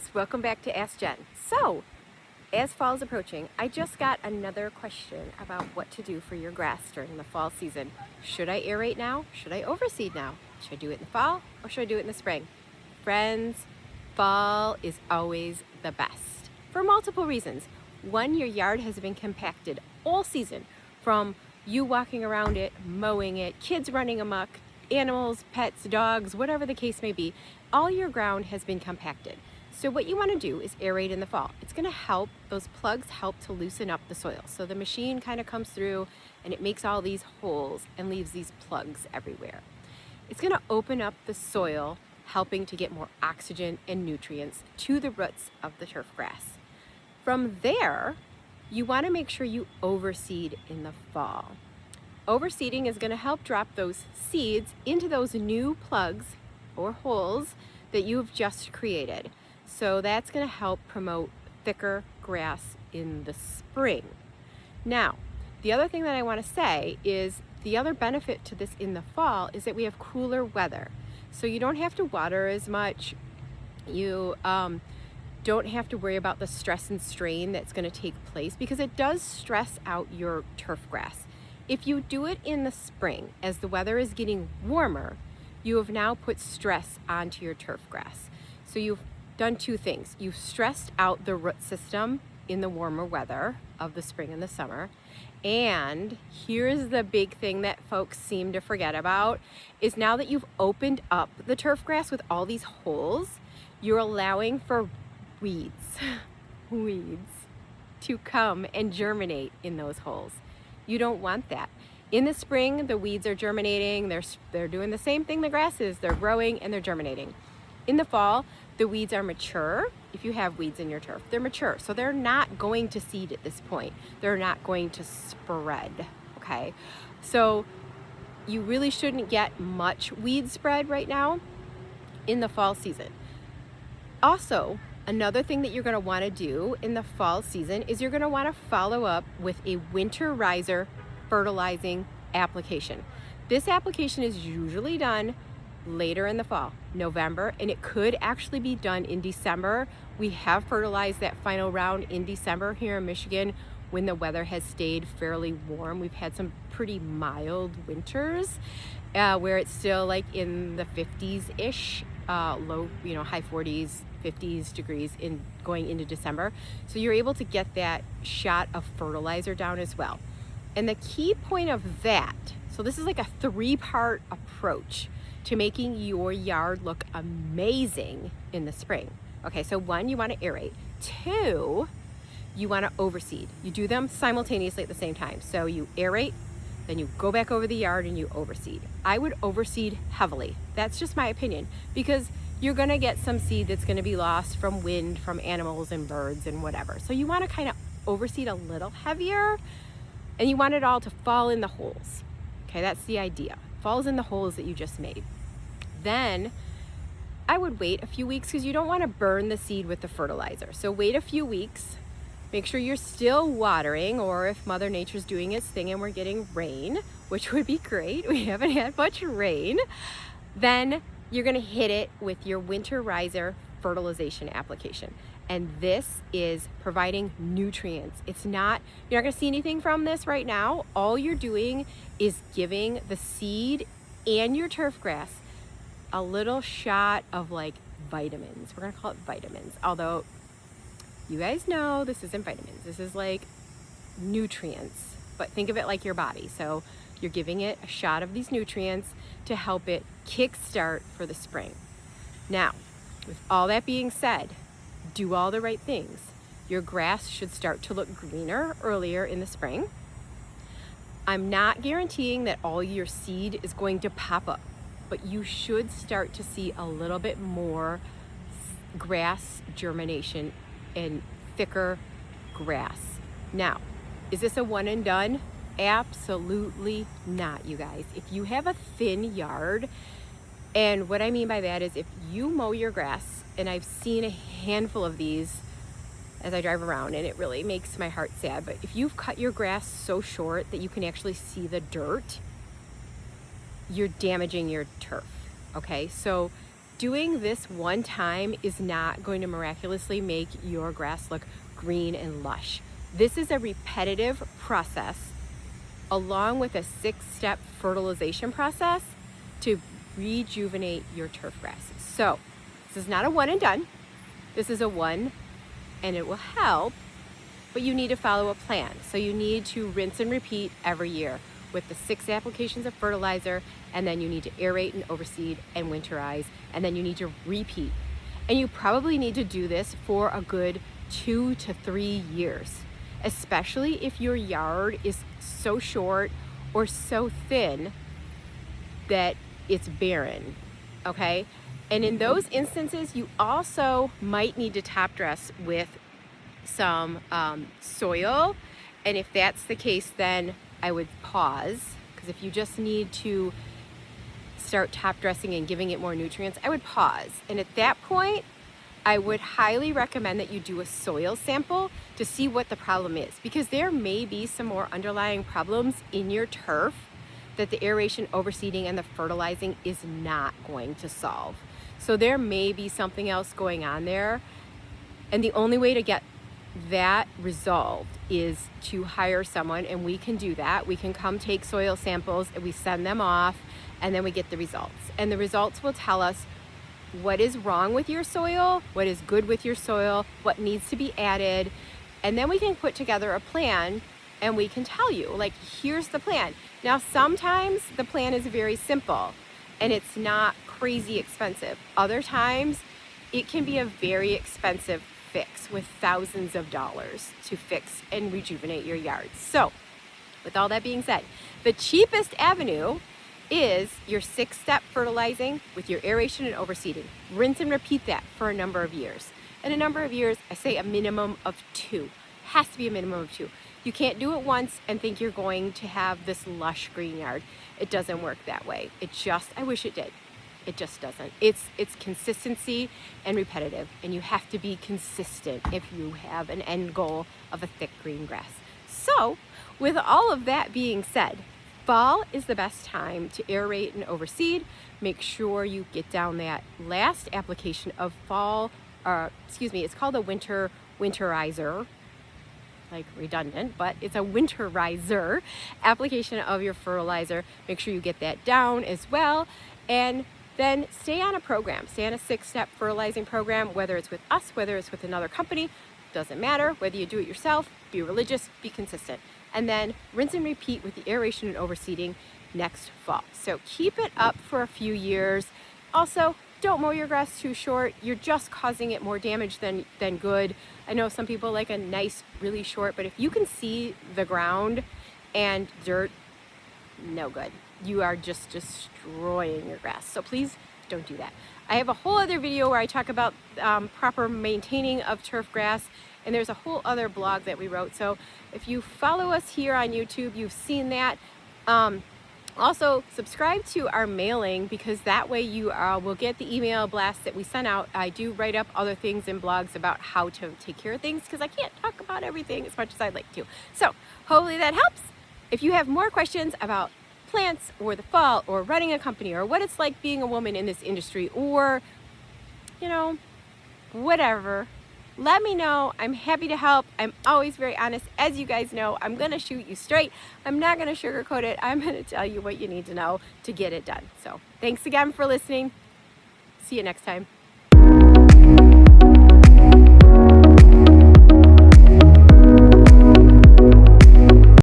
guys, welcome back to Ask Jen. So, as fall is approaching, I just got another question about what to do for your grass during the fall season. Should I aerate now? Should I overseed now? Should I do it in the fall or should I do it in the spring? Friends, fall is always the best for multiple reasons. One, your yard has been compacted all season, from you walking around it, mowing it, kids running amok, animals, pets, dogs, whatever the case may be. All your ground has been compacted. So what you want to do is aerate in the fall. It's going to help, those plugs help to loosen up the soil. So the machine kind of comes through and it makes all these holes and leaves these plugs everywhere. It's going to open up the soil, helping to get more oxygen and nutrients to the roots of the turf grass. From there, you want to make sure you overseed in the fall. Overseeding is going to help drop those seeds into those new plugs or holes that you've just created. So that's going to help promote thicker grass in the spring. Now, the other thing that I want to say is the other benefit to this in the fall is that we have cooler weather. So you don't have to water as much. You don't have to worry about the stress and strain that's going to take place, because it does stress out your turf grass. If you do it in the spring, as the weather is getting warmer, you have now put stress onto your turf grass. So you've done two things. You've stressed out the root system in the warmer weather of the spring and the summer. And here's the big thing that folks seem to forget about, is now that you've opened up the turf grass with all these holes, you're allowing for weeds to come and germinate in those holes. You don't want that. In the spring, the weeds are germinating. They're doing the same thing the grass is. They're growing and they're germinating. In the fall, the weeds are mature. If you have weeds in your turf, they're mature. So they're not going to seed at this point. They're not going to spread, okay? So you really shouldn't get much weed spread right now in the fall season. Also, another thing that you're going to want to do in the fall season is you're going to want to follow up with a winter riser fertilizing application. This application is usually done later in the fall, November, and it could actually be done in December. We have fertilized that final round in December here in Michigan when the weather has stayed fairly warm. We've had some pretty mild winters where it's still like in the 50s-ish, low, high 40s, 50s degrees in going into December. So you're able to get that shot of fertilizer down as well. And the key point of that, so this is like a 3-part approach to making your yard look amazing in the spring. Okay, so 1, you want to aerate. 2, you want to overseed. You do them simultaneously at the same time. So you aerate, then you go back over the yard and you overseed. I would overseed heavily. That's just my opinion, because you're going to get some seed that's going to be lost from wind, from animals and birds and whatever. So you want to kind of overseed a little heavier, and you want it all to fall in the holes. Okay, that's the idea. Falls in the holes that you just made. Then I would wait a few weeks, because you don't want to burn the seed with the fertilizer. So wait a few weeks. Make sure you're still watering, or if Mother Nature's doing its thing and we're getting rain, which would be great. We haven't had much rain. Then you're going to hit it with your winter riser fertilization application. And this is providing nutrients. You're not going to see anything from this right now. All you're doing is giving the seed and your turf grass a little shot of like vitamins. We're going to call it vitamins. Although you guys know this isn't vitamins. This is like nutrients. But think of it like your body. So you're giving it a shot of these nutrients to help it kickstart for the spring. Now, with all that being said, do all the right things. Your grass should start to look greener earlier in the spring. I'm not guaranteeing that all your seed is going to pop up, but you should start to see a little bit more grass germination and thicker grass. Now, is this a one and done? Absolutely not, you guys. If you have a thin yard, and what I mean by that is if you mow your grass, and I've seen a handful of these as I drive around, and it really makes my heart sad, but if you've cut your grass so short that you can actually see the dirt, you're damaging your turf, okay? So doing this one time is not going to miraculously make your grass look green and lush. This is a repetitive process along with a 6-step fertilization process to rejuvenate your turf grass. So this is not a one and done. This is a one and it will help, but you need to follow a plan. So you need to rinse and repeat every year with the 6 applications of fertilizer, and then you need to aerate and overseed and winterize, and then you need to repeat. And you probably need to do this for a good 2 to 3 years, especially if your yard is so short or so thin that it's barren, okay? And in those instances, you also might need to top dress with some soil. And if that's the case, then I would pause, because if you just need to start top dressing and giving it more nutrients, I would pause. And at that point, I would highly recommend that you do a soil sample to see what the problem is, because there may be some more underlying problems in your turf that the aeration, overseeding, and the fertilizing is not going to solve. So there may be something else going on there, and the only way to get that resolved is to hire someone, and we can do that. We can come take soil samples and we send them off, and then we get the results. And the results will tell us what is wrong with your soil, what is good with your soil, what needs to be added, and then we can put together a plan and we can tell you, like, here's the plan. Now, sometimes the plan is very simple and it's not crazy expensive. Other times it can be a very expensive fix with thousands of dollars to fix and rejuvenate your yard. So with all that being said, the cheapest avenue is your 6-step fertilizing with your aeration and overseeding. Rinse and repeat that for a number of years. And a number of years, I say a minimum of 2. Has to be a minimum of 2. You can't do it once and think you're going to have this lush green yard. It doesn't work that way. I wish it did. It just doesn't. It's consistency and repetitive, and you have to be consistent if you have an end goal of a thick green grass. So with all of that being said, fall is the best time to aerate and overseed. Make sure you get down that last application of fall, it's called a winterizer, like redundant, but it's a winterizer application of your fertilizer. Make sure you get that down as well. And then stay on a program, stay on a 6-step fertilizing program, whether it's with us, whether it's with another company, doesn't matter. Whether you do it yourself, be religious, be consistent. And then rinse and repeat with the aeration and overseeding next fall. So keep it up for a few years. Also, don't mow your grass too short. You're just causing it more damage than good. I know some people like a nice, really short, but if you can see the ground and dirt, no good. You are just destroying your grass. So please don't do that. I have a whole other video where I talk about proper maintaining of turf grass, and there's a whole other blog that we wrote. So if you follow us here on YouTube, you've seen that. Also, subscribe to our mailing, because that way you will get the email blast that we send out. I do write up other things in blogs about how to take care of things, because I can't talk about everything as much as I'd like to. So hopefully that helps. If you have more questions about plants or the fall or running a company or what it's like being a woman in this industry, or, whatever, let me know. I'm happy to help. I'm always very honest. As you guys know, I'm going to shoot you straight. I'm not going to sugarcoat it. I'm going to tell you what you need to know to get it done. So thanks again for listening. See you next time.